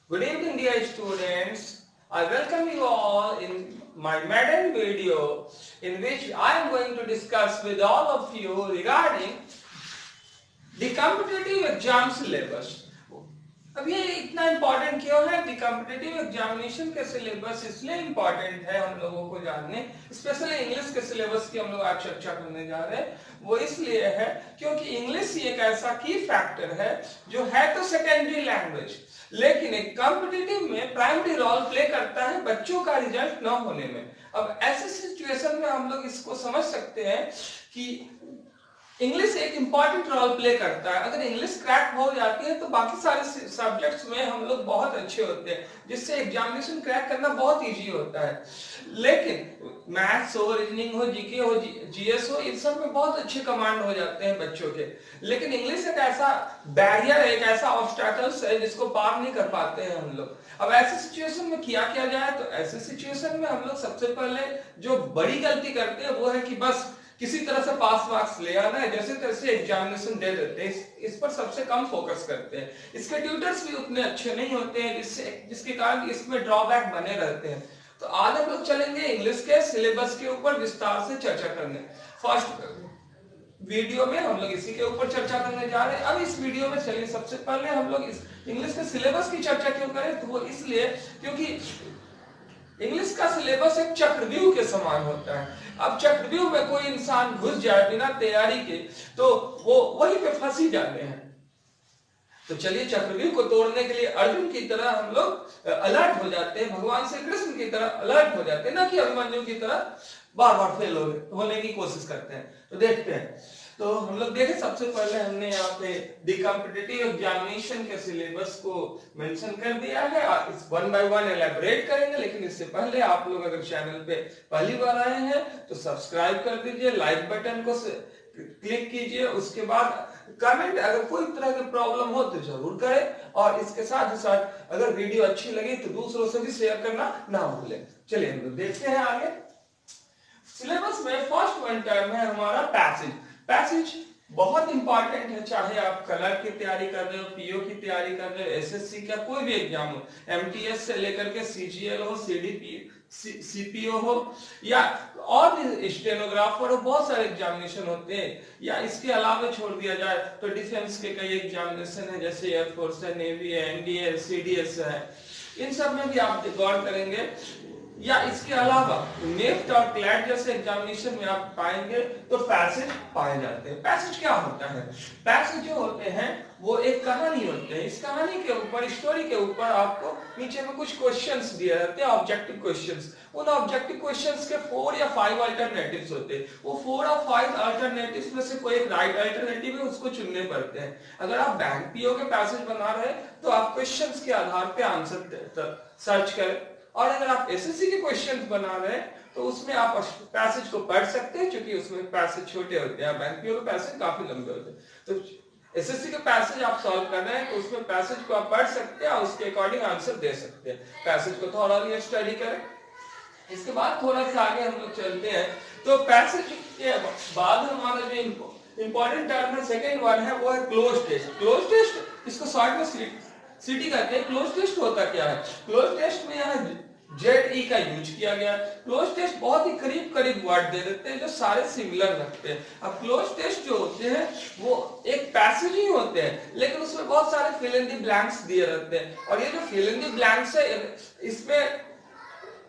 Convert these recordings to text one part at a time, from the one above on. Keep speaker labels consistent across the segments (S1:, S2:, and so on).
S1: Good evening, dear students. I welcome you all in my maiden video in which I am going to discuss with all of you regarding the competitive exam syllabus. अब ये इतना important क्यों है? दी competitive examination के syllabus इसलिए important है हम लोगों को जानने, स्पेशली इंग्लिश के सिलेबस की हम लोग आज चर्चा करने जा रहे हैं। वो इसलिए है क्योंकि इंग्लिश एक ऐसा की फैक्टर है जो है तो सेकेंडरी लैंग्वेज, लेकिन एक कॉम्पिटिटिव में प्राइमरी रोल प्ले करता है बच्चों का रिजल्ट न होने में। अब ऐसे सिचुएशन में हम लोग इसको समझ सकते हैं कि इंग्लिश एक इंपॉर्टेंट रोल प्ले करता है। अगर इंग्लिश क्रैक हो जाती है तो बाकी सारे सब्जेक्ट्स में हम लोग बहुत अच्छे होते हैं, जिससे एग्जामिनेशन क्रैक करना बहुत इजी होता है। लेकिन मैथ्स हो, रीजनिंग हो, जीके हो, जीएस हो, इन सब में बहुत अच्छे कमांड हो जाते हैं बच्चों के। लेकिन इंग्लिश एक ऐसा बैरियर है, एक ऐसा ऑब्स्टैकल्स है जिसको पार नहीं कर पाते हैं हम लोग। अब ऐसे सिचुएशन में किया जाए तो ऐसे सिचुएशन में हम लोग सबसे पहले जो बड़ी गलती करते हैं वो है कि बस किसी तरह से पास मार्क्स ले आना है, जैसे तैसे एग्जामिनेशन दे देते हैं। इस पर सबसे कम फोकस करते हैं। इसके ट्यूटर्स भी उतने अच्छे नहीं होते हैं, जिसके कारण इसमें ड्रॉबैक बने रहते हैं। तो आज हम लोग चलेंगे इंग्लिश के सिलेबस के ऊपर विस्तार से चर्चा करने। फर्स्ट वीडियो में हम लोग इसी के ऊपर चर्चा करने जा रहे हैं। अब इस वीडियो में चलिए सबसे पहले हम लोग इस इंग्लिश के सिलेबस की चर्चा क्यों करें, तो वो इसलिए क्योंकि इंग्लिश का सिलेबस एक चक्रव्यूह के समान होता है। अब चक्रव्यूह में कोई इंसान घुस जाए बिना तैयारी के तो वो वहीं पे फंस ही जाते हैं। तो चलिए चक्रव्यूह को तोड़ने के लिए अर्जुन की तरह हम लोग अलर्ट हो जाते हैं, भगवान श्री कृष्ण की तरह अलर्ट हो जाते हैं, ना कि अभिमन्यु की तरह बार बार फेल होने की कोशिश करते हैं। तो देखते हैं। तो हम लोग देखें, सबसे पहले हमने यहाँ पे दी कॉम्पिटिटिव एग्जामिनेशन के सिलेबस को मेंशन कर दिया है। इस वन बाय वन एलैबोरेट करेंगे, लेकिन इससे पहले आप लोग अगर चैनल पे पहली बार आए हैं तो सब्सक्राइब कर दीजिए, लाइक बटन को क्लिक कीजिए, उसके बाद कमेंट अगर कोई तरह की प्रॉब्लम हो तो जरूर करें, और इसके साथ ही साथ अगर वीडियो अच्छी लगी तो दूसरों से भी शेयर करना ना भूलें। चलिए हम लोग देखते हैं आगे। सिलेबस में फर्स्ट वन टर्म है हमारा पैसेज। पैसेज बहुत इंपॉर्टेंट है, चाहे आप कलर की तैयारी कर रहे हो, पीओ की तैयारी कर रहे हो, एसएससी का कोई भी एग्जाम हो, एमटीएस से लेकर के सीजीएल हो, सीडीपी, सीपीओ हो, या और भी स्टेनोग्राफर हो, बहुत सारे एग्जामिनेशन होते हैं। या इसके अलावा छोड़ दिया जाए तो डिफेंस के कई एग्जामिनेशन है, जैसे एयरफोर्स है, नेवी है, एनडीए, सीडीएस है, इन सब में भी आप गौर करेंगे। या इसके अलावा नेफ्ट और क्लैट जैसे एग्जामिनेशन में आप पाएंगे तो पैसेज पाए जाते हैं। पैसेज क्या होता है? पैसेज जो होते हैं वो एक कहानी होते हैं। इस कहानी के ऊपर, स्टोरी के ऊपर आपको नीचे में कुछ क्वेश्चंस दिए रहते हैं, ऑब्जेक्टिव क्वेश्चंस। उन ऑब्जेक्टिव क्वेश्चंस के 4 या 5 अल्टरनेटिव्स होते हैं। वो 4 और 5 अल्टरनेटिव्स में से कोई एक राइट अल्टरनेटिव है, उसको चुनने पड़ते हैं। अगर आप बैंक पीओ के पैसेज बना रहे हैं तो आप क्वेश्चंस के आधार पे आंसर सर्च करें, और अगर आप एसएससी के क्वेश्चंस बना रहे हैं तो उसमें आप पैसेज को पढ़ सकते हैं, क्योंकि उसमें पैसेज छोटे होते हैं, बैंक पीओ के पैसेज काफी लंबे होते हैं। तो एसएससी के पैसेज आप सॉल्व कर रहे हैं तो उसमें पैसेज को आप पढ़ सकते हैं और उसके अकॉर्डिंग आंसर दे सकते हैं। पैसेज को थोड़ा स्टडी करें। इसके बाद थोड़ा सा आगे हम लोग चलते हैं। तो पैसेज के बाद हमारा जो इंपॉर्टेंट टर्म है, सेकेंड वन है, वो है क्लोज टेस्ट। क्लोज टेस्ट, इसको शॉर्ट में सिटी कहते हैं। क्लोज टेस्ट होता क्या है? क्लोज टेस्ट में यहाँ जेड का यूज किया गया। क्लोज टेस्ट बहुत ही करीब करीब वर्ड दे देते हैं जो सारे सिमिलर रखते हैं। अब क्लोज टेस्ट जो होते हैं वो एक पैसेज ही होते हैं, लेकिन उसमें बहुत सारे फिल इन द ब्लैंक्स दिए रहते हैं, और ये जो फिल इन द ब्लैंक्स है इसमें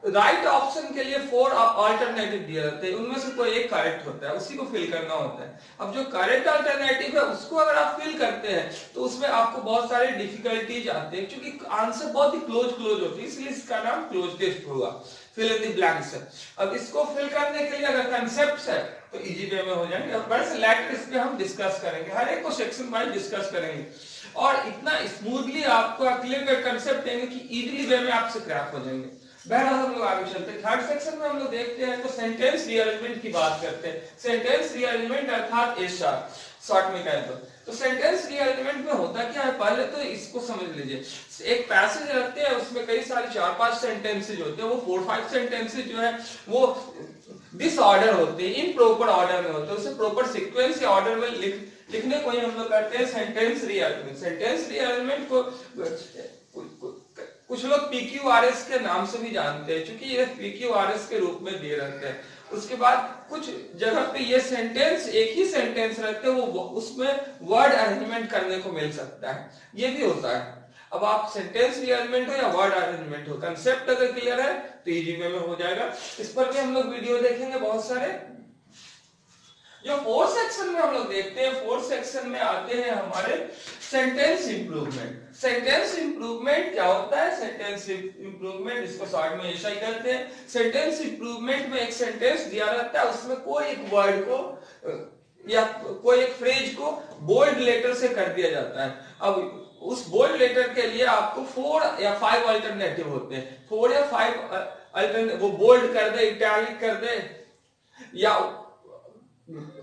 S1: राइट ऑप्शन के लिए 4 अल्टरनेटिव दिए रहते हैं, उनमें से कोई एक करेक्ट होता है, उसी को फिल करना होता है। अब जो करेक्ट अल्टरनेटिव है उसको अगर आप फिल करते हैं तो उसमें आपको बहुत सारे डिफिकल्टीज आते हैं, क्योंकि आंसर बहुत ही क्लोज होती है, इसलिए इसका नाम क्लोज टेस्ट होगा, फिल इन द ब्लैंक्स है। अब इसको फिल करने के लिए अगर कंसेप्ट है तो इजी वे में हो जाएंगे। अब बड़े से लेटर इस पे हम डिस्कस करेंगे, हर एक को सेक्शन वाइज डिस्कस करेंगे, और इतना स्मूथली आपको क्लियर कट कंसेप्ट देंगे कि इजीली वे में आपसे क्रैक हो जाएंगे। बहरहाल हम लोग आगे चलते हैं। थर्ड सेक्शन में हम लोग देखते हैं तो सेंटेंस रीअरेंजमेंट की बात करते हैं। सेंटेंस रीअरेंजमेंट अर्थात शॉर्ट में कहें तो सेंटेंस रीअरेंजमेंट में होता क्या है, पहले तो इसको समझ लीजिए। एक पैसेज रहते हैं, उसमें कई सारे 4-5 सेंटेंसेज होते हैं। वो 4-5 सेंटेंसेज जो है वो डिसऑर्डर होते हैं, इम्प्रॉपर ऑर्डर में होते हैं। उसे प्रॉपर सीक्वेंस या ऑर्डर में लिखने को ही हम लोग करते हैं सेंटेंस रीअरेंजमेंट। सेंटेंस रीअरेंजमेंट को कुछ लोग PQRS के नाम से भी जानते हैं, क्योंकि ये PQRS के रूप में दिए रहते हैं। उसके बाद कुछ जगह पे ये सेंटेंस एक ही सेंटेंस रहते हैं, वो उसमें वर्ड अरेंजमेंट करने को मिल सकता है, ये भी होता है। अब आप सेंटेंस रीअरेंजमेंट हो या वर्ड अरेंजमेंट हो, कंसेप्ट अगर क्लियर है तो इजी वे में हो जाएगा। इस पर भी हम लोग वीडियो देखेंगे बहुत सारे। जो फोर्थ सेक्शन में हम लोग देखते हैं, फोर्थ सेक्शन में आते हैं हमारे सेंटेंस इंप्रूवमेंट। सेंटेंस इंप्रूवमेंट क्या होता है? सेंटेंस इंप्रूवमेंट, इसको शॉर्ट में ऐसा ही कहते हैं। सेंटेंस इंप्रूवमेंट में एक सेंटेंस दिया रहता है, उसमें कोई एक वर्ड को या कोई एक फ्रेज को बोल्ड लेटर से कर दिया जाता है। अब उस बोल्ड लेटर के लिए आपको 4 या 5 अल्टरनेटिव होते हैं। 4 या 5 अल्टरनेटिव, वो बोल्ड कर दे, इटैलिक कर दे, या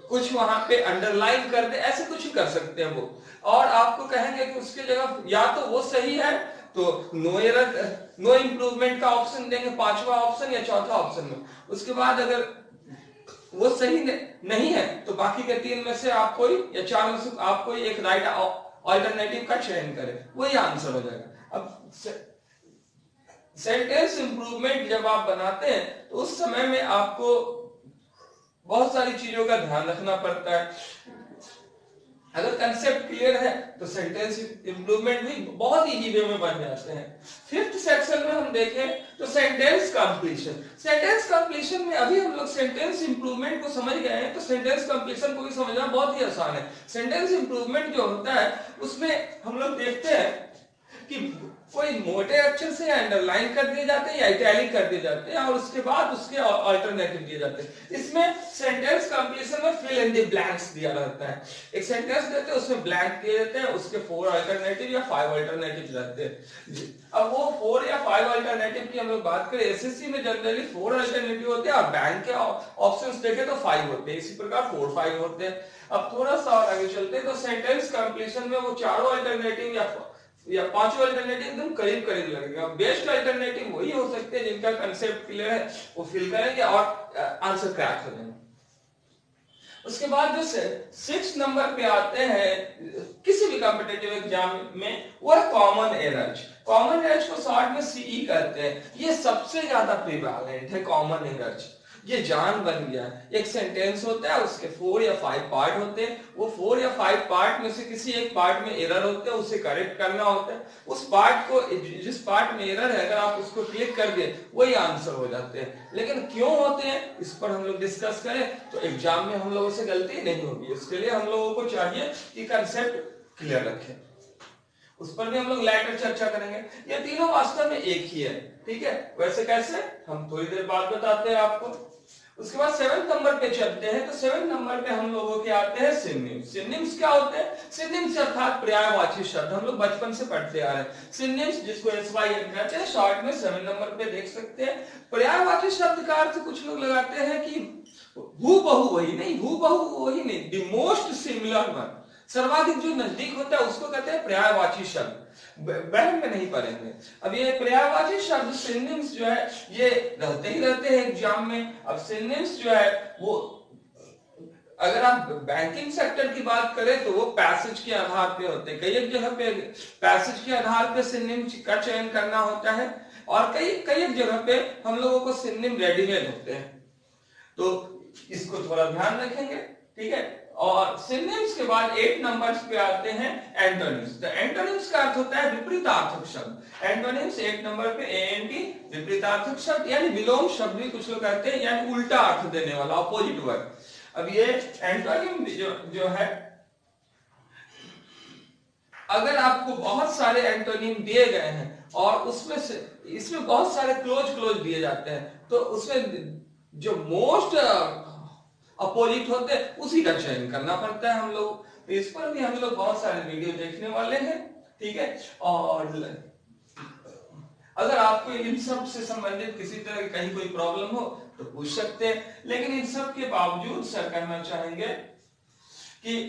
S1: कुछ वहां पे अंडरलाइन कर दे, ऐसे कुछ कर सकते हैं वो। और आपको कहेंगे कि उसकी जगह या तो वो सही है तो नो एरर, नो इंप्रूवमेंट का ऑप्शन देंगे, 5वां ऑप्शन या चौथा ऑप्शन में। उसके बाद अगर वो सही नहीं है तो बाकी के 3 में से आप कोई या 4 में से आप कोई एक राइट ऑल्टरनेटिव का चयन करें, वही आंसर हो जाएगा। अब सेंटेंस इंप्रूवमेंट जब आप बनाते हैं तो उस समय में आपको बहुत सारी चीजों का ध्यान रखना पड़ता है। अगर कंसेप्ट क्लियर है तो सेंटेंस इंप्रूवमेंट भी बहुत इजी वे में बन जाते हैं। फिफ्थ सेक्शन में हम देखें तो सेंटेंस कंप्लीशन। सेंटेंस कंप्लीशन में अभी हम लोग सेंटेंस इंप्रूवमेंट को समझ गए हैं, तो सेंटेंस कंप्लीशन को भी समझना बहुत ही आसान है। सेंटेंस इंप्रूवमेंट जो होता है उसमें हम लोग देखते हैं कि कोई मोटे अक्षर से अंडरलाइन कर दिए जाते हैं या इटैलिक कर दिए जाते हैं, और उसके बाद उसके अल्टरनेटिव दिए जाते हैं। इसमें सेंटेंस कंप्लीशन में फिल इन द ब्लैंक्स दिया रहता है। एक सेंटेंस देते हैं, उसमें ब्लैंक दिए जाते हैं, उसके 4 अल्टरनेटिव या 5 अल्टरनेटिव रहते हैं। अब वो 4 या 5 अल्टरनेटिव की हम लोग बात करें, एसएससी में जनरली 4 अल्टरनेटिव होते हैं और बैंक के ऑप्शंस देखें तो 5 होते हैं, इसी प्रकार 4 5 होते हैं। अब थोड़ा सा और आगे चलते हैं तो सेंटेंस कंप्लीशन में वो चारों अल्टरनेटिव या 5 अल्टरनेटिव एकदम करीब करीब लगेगा। बेस्ट अल्टरनेटिव वही हो सकते हैं जिनका कंसेप्ट क्लियर है, वो फिल करेंगे और आंसर क्रैक हो जाएंगे। उसके बाद जो 6 नंबर पे आते हैं किसी भी कॉम्पिटिटिव एग्जाम में, वो है कॉमन एरर्स। कॉमन एरर्स को शॉर्ट में सीई करते हैं। ये सबसे ज्यादा प्रिवेलेंट है कॉमन एरर्स, ये जान बन गया। एक सेंटेंस होता है, उसके 4 या 5 पार्ट होते हैं, वो 4 या 5 पार्ट में से किसी एक पार्ट में एरर होते हैं, उसे करेक्ट करना होता है। उस पार्ट को, जिस पार्ट में एरर है, अगर आप उसको क्लिक कर दिए वही आंसर हो जाते हैं। लेकिन क्यों होते हैं इस पर हम लोग डिस्कस करें तो एग्जाम में हम लोगों से गलती नहीं होगी। इसके लिए हम लोगों को चाहिए कि कंसेप्ट क्लियर रखें, उस पर भी हम लोग लेटर चर्चा करेंगे। ये तीनों वास्तव में एक ही है, ठीक है। वैसे कैसे हम थोड़ी देर बाद बताते हैं आपको। उसके बाद 7 नंबर पे चलते हैं तो 7 नंबर पे हम लोगों के आते हैं सिनोनिम्स। सिनोनिम्स क्या होते हैं? सिनोनिम्स अर्थात पर्यायवाची शब्द, हम लोग बचपन से पढ़ते आ रहे हैं। सिनोनिम्स जिसको SYN कहते हैं, शॉर्ट में 7 नंबर पे देख सकते हैं। पर्यायवाची शब्द का अर्थ कुछ लोग लगाते हैं कि हूबहू वही नहीं, हूबहू वही नहीं, द मोस्ट सिमिलर वन, सर्वाधिक जो नजदीक होता है उसको कहते हैं पर्यायवाची शब्द। बहन में नहीं पढ़ेंगे। अब ये पर्यायवाची शब्द सिनोनिम्स जो है ये रहते ही रहते हैं एग्जाम में। अब सिनोनिम्स जो है वो, अगर आप बैंकिंग सेक्टर की बात करें तो वो पैसेज के आधार पे होते हैं। कई एक जगह पे पैसेज के आधार पे सिनोनिम का चयन करना होता है, और कई एक जगह पे हम लोगों को सिनोनिम रेडीमेड होते हैं। तो इसको थोड़ा ध्यान रखेंगे, ठीक है। और सिनोनिम्स के बाद 8 नंबर्स पे आते हैं एंटोनिम्स। तो एंटोनिम्स का अर्थ होता है विपरीतार्थक शब्द। एंटोनिम्स 8 नंबर पे ANT, विपरीतार्थक शब्द यानी विलोम शब्द भी कुछ लोग कहते हैं, यानी उल्टा अर्थ देने वाला, ऑपोजिट वर्ड। अब ये एंटोनिम जो है, अगर आपको बहुत सारे एंटोनिम दिए गए हैं और उसमें से इसमें बहुत सारे क्लोज दिए जाते हैं, तो उसमें जो मोस्ट अपोजिट होते हैं उसी का चयन करना पड़ता है हम लोग। तो इस पर भी हम लोग बहुत सारे वीडियो देखने वाले हैं, ठीक है। और अगर आपको इन सब से संबंधित किसी तरह की कहीं कोई प्रॉब्लम हो तो पूछ सकते हैं, लेकिन इन सब के बावजूद सर कहना चाहेंगे कि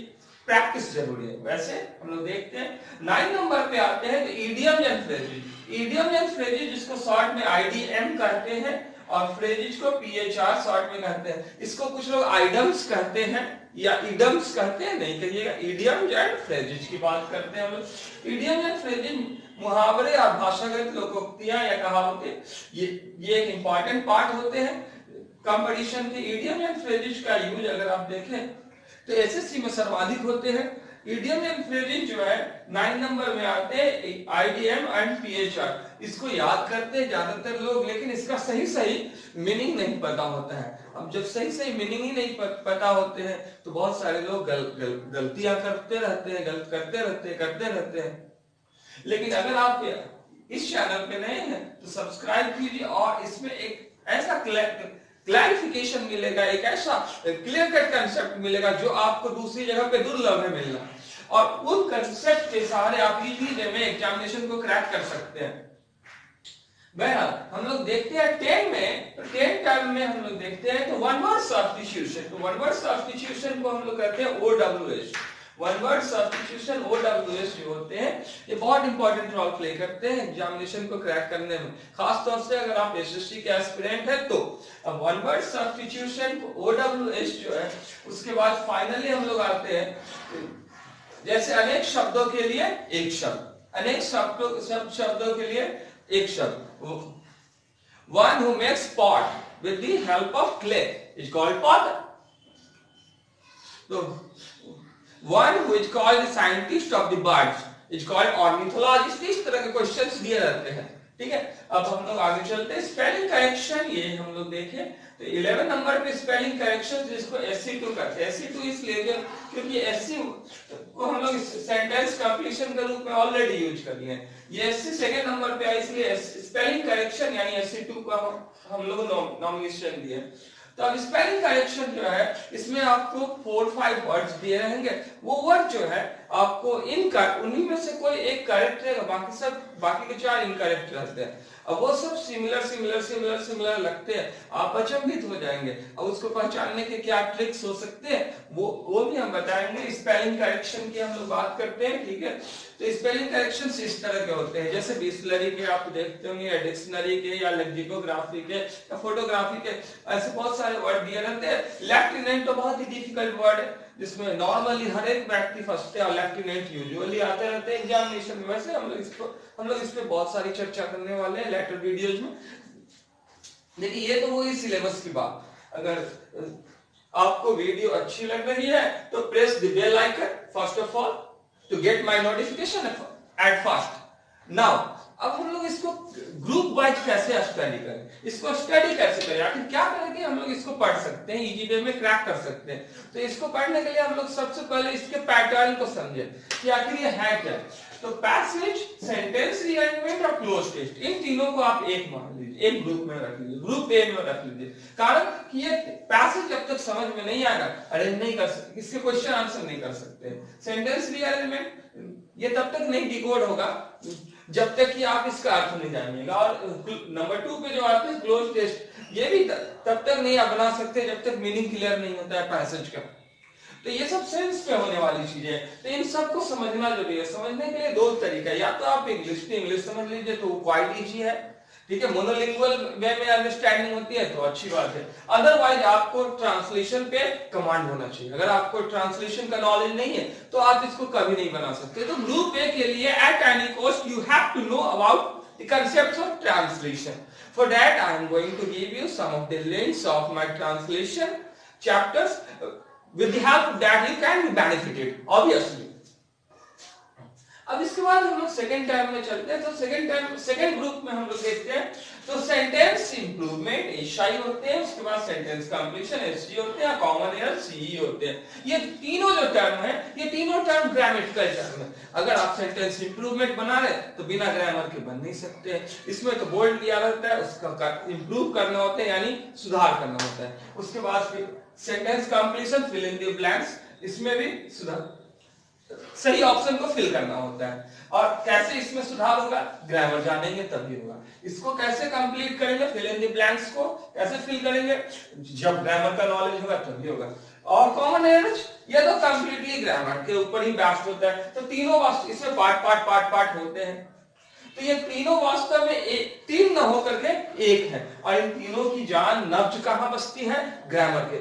S1: प्रैक्टिस जरूरी है। वैसे हम लोग देखते हैं 9 नंबर पे आते हैं तो idiom and phrases. Idiom and phrases जिसको शॉर्ट में IDM कहते हैं, और फ्रेजेज को PHR शॉर्ट में कहते हैं। इसको कुछ लोग आइडम्स कहते हैं या इडम्स कहते हैं, नहीं कहिएगा, इडियम्स एंड फ्रेजेज की बात करते हैं हम लोग। इडियम एंड फ्रेजेज मुहावरे और भाषागत लोकोक्तियां या कहावतें, ये एक इंपॉर्टेंट पार्ट होते हैं कंपटीशन के। इडियम एंड फ्रेजेज का यूज अगर आप देखें तो एसएससी में सर्वाधिक होते हैं। इडियम एंड फ्रेजेज जो है 9 नंबर में आते हैं, आईडीएम एंड पीएचआर। इसको याद करते हैं ज्यादातर लोग, लेकिन इसका सही सही मीनिंग नहीं पता होता है। अब जब सही सही मीनिंग ही नहीं पता होते हैं तो बहुत सारे लोग गलतियां करते रहते हैं। लेकिन अगर आप इस चैनल पे नए हैं तो सब्सक्राइब कीजिए और इसमें एक ऐसा क्लैरिफिकेशन मिलेगा, एक ऐसा क्लियर कट कंसेप्ट मिलेगा जो आपको दूसरी जगह पे दुर्लभ है मिलना, और उन कंसेप्ट के सहारे आप इजीली वे में एग्जामिनेशन को क्रैक कर सकते हैं। बहरहाल हम लोग देखते हैं 10 टर्म में हम लोग देखते हैं तो वन वर्ड सब्स्टिट्यूशन। तो वन वर्ड सब्स्टिट्यूशन को हम लोग कहते हैं OWS। One word substitution OWS जो होते हैं ये बहुत इंपॉर्टेंट रोल प्ले करते हैं एग्जामिनेशन को क्रैक करने में, खास तौर से अगर आप एसएससी के एस्पिरेंट है तो। अब वन वर्ड सब्स्टिट्यूशन OWS जो है, उसके बाद फाइनली हम लोग आते हैं जैसे अनेक शब्दों के लिए एक शब्द, अनेक शब्दों के लिए एक शब्द। One who makes pot with the help of clay is called potter. So, one who is called the scientist of the birds is called ornithologist। इस तरह के क्वेश्चंस दिए रहते हैं, ठीक है। अब हम लोग आगे चलते हैं। स्पेलिंग करेक्शन ये हम लोग देखें तो 11 नंबर पे स्पेलिंग करेक्शन जिसको SC2 कहते हैं। SC2 इसलिए क्योंकि SC को हम लोग सेंटेंस कंप्लीशन के रूप में ऑलरेडी यूज कर लिए हैं। ये SC सेकंड नंबर पे है, इसलिए स्पेलिंग करेक्शन यानी SC2 का हम लोग नॉमिनेशन दिए। तो अब स्पेलिंग करेक्शन जो है इसमें आपको 4-5 वर्ड्स दिए रहेंगे। वो वर्ड जो है आपको उन्हीं में से कोई एक करेक्ट रहेगा, बाकी के 4 इनकरेक्ट रहते हैं। अब वो सब सिमिलर लगते हैं, आप अचंभित हो जाएंगे। अब उसको पहचानने के क्या ट्रिक्स हो सकते हैं वो भी हम बताएंगे। स्पेलिंग करेक्शन की हम लोग बात करते हैं, ठीक है। तो स्पेलिंग करेक्शन इस तरह के होते हैं, जैसे डिक्शनरी के आप देखते होंगे, या डिक्शनरी के या लेक्सिकोग्राफी के या फोटोग्राफी के, ऐसे बहुत सारे वर्ड दिए रहते हैं। लेफ्टिनेंट तो बहुत ही डिफिकल्ट वर्ड है जिसमें नॉर्मली हर एक व्यक्ति फंसते हैं और लेफ्टिनेंट यूजुअली आते रहते हैं एग्जामिनेशन में। वैसे हम लोग इस पे बहुत सारी चर्चा करने वाले हैं लेटर वीडियोज में। देखिए ये तो वो ही सिलेबस की बात। अगर आपको वीडियो अच्छी लग रही है तो press the bell icon first of all to get my notification at first. Now, अब हम लोग इसको ग्रुप वाइज कैसे स्टडी करें, इसको स्टडी कैसे करें, आखिर क्या करके हम लोग इसको पढ़ सकते हैं, इजी वे में क्रैक कर सकते हैं। तो इसको पढ़ने के लिए हम लोग सबसे पहले इसके पैटर्न को समझें कि आखिर ये है क्या। तो पैसेज, सेंटेंस रीअरेंजमेंट और क्लोज टेस्ट, इन तीनों को आप एक मान लीजिए, एक ग्रुप में रख लीजिए, ग्रुप ए में रख लीजिए। कारण कि ये पैसेज जब तक समझ में नहीं आएगा अरेंज नहीं कर सकते, इसके क्वेश्चन आंसर नहीं कर सकते। सेंटेंस रीअरेंजमेंट ये तब तक नहीं डिकोड होगा जब तक कि आप इसका अर्थ नहीं जानिएगा। और नंबर 2 पे जो आते हैं क्लोज टेस्ट, ये भी तब तक नहीं आप बना सकते जब तक मीनिंग क्लियर नहीं होता है पैसेज का। तो ये सब सेंस पे होने वाली चीजें हैं, तो इन सबको समझना जरूरी है। समझने के लिए 2 तरीका, या तो आप इंग्लिश समझ लीजिए तो क्वाइट इजी है, ठीक है, मोनोलिंगुअल वे में अंडरस्टैंडिंग होती है तो अच्छी बात है। अदरवाइज आपको ट्रांसलेशन पे कमांड होना चाहिए। अगर आपको ट्रांसलेशन का नॉलेज नहीं है तो आप इसको कभी नहीं बना सकते। तो ग्रुप ए के लिए at any cost you have to know about the concepts of translation. For that I am going to give you some of the links of my translation chapters with the help that you can be benefited obviously। अब इसके बाद हम लोग second term में चलते हैं। तो second group में हम लोग देखते हैं तो सेंटेंस इंप्रूवमेंट एसआई होते हैं, उसके बाद सेंटेंस कंप्लीशन एसजी होते हैं, कॉमन एरर सीई होते हैं। ये तीनों जो टर्म है ये तीनों टर्म ग्रामेटिकल टर्म है। अगर आप सेंटेंस इंप्रूवमेंट बना रहे तो बिना ग्रामर के बन नहीं सकते। इसमें तो बोल्ड दिया रहता है, उसका इंप्रूव करना होता है यानी सुधार करना होता है। उसके बाद फिर sentence completion, fill in the blanks, इसमें भी सुधार, सही ऑप्शन को फिल करना होता है। और कैसे इसमें सुधार होगा, ग्रामर जानेंगे तभी होगा। इसको कैसे कंप्लीट करेंगे, फिल इन द ब्लैंक्स को कैसे फिल करेंगे, जब ग्रामर का नॉलेज होगा तभी होगा। और कॉमन एरर्स ये तो कंप्लीटली ग्रामर के ऊपर ही बेस्ड होता है। तो तीनों इसमें पार्ट होते हैं। तो ये तीनों वास्तव में तीन न होकर के एक है, और इन तीनों की जान नब्ज कहां बसती है? ग्रामर के।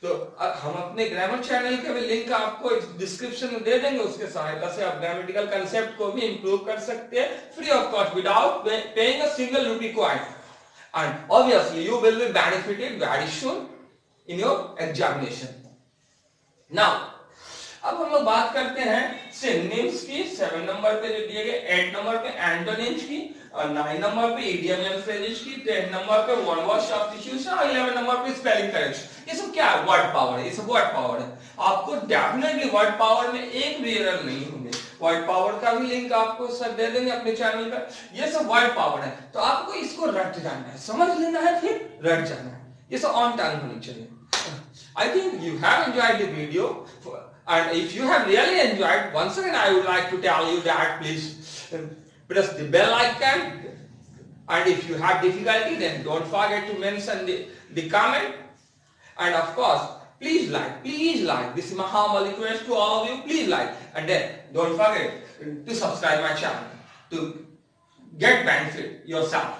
S1: तो हम अपने ग्रामर चैनल के भी लिंक आपको डिस्क्रिप्शन में दे देंगे, उसके सहायता से आप ग्रामेटिकल कंसेप्ट को भी इंप्रूव कर सकते हैं free of cost without paying a single rupee coin, and obviously you will be benefited very soon in your examination. Now अब हम लोग बात करते हैं सिनोनिम्स की। 7 नंबर पे जो दिए गए, 8 नंबर पे एंटोनिम्स की, और 9 नंबर पे इडियम एंड फ्रेजेस की, 10 नंबर पे वन वर्ड सब्स्टिट्यूशन, और 11 नंबर पे स्पेलिंग करेक्शन। ये सब क्या है? वर्ड पावर है, ये सब वर्ड पावर है। आपको डेफिनेटली वर्ड पावर में एक भी एरर नहीं होंगे। वर्ड पावर का भी लिंक आपको सर दे देंगे अपने चैनल पर। ये सब वर्ड पावर है, तो आपको इसको रट जाना है, समझ लेना है, फिर रट जाना है। ये सब ऑन टाइम होनी चाहिए। I think you have enjoyed the video, and if you have really enjoyed, once again I would like to tell you that please press the bell icon, and if you have difficulty then don't forget to mention the comment, and of course please like, this is my humble request to all of you, please like, and then don't forget to subscribe my channel to get benefit yourself.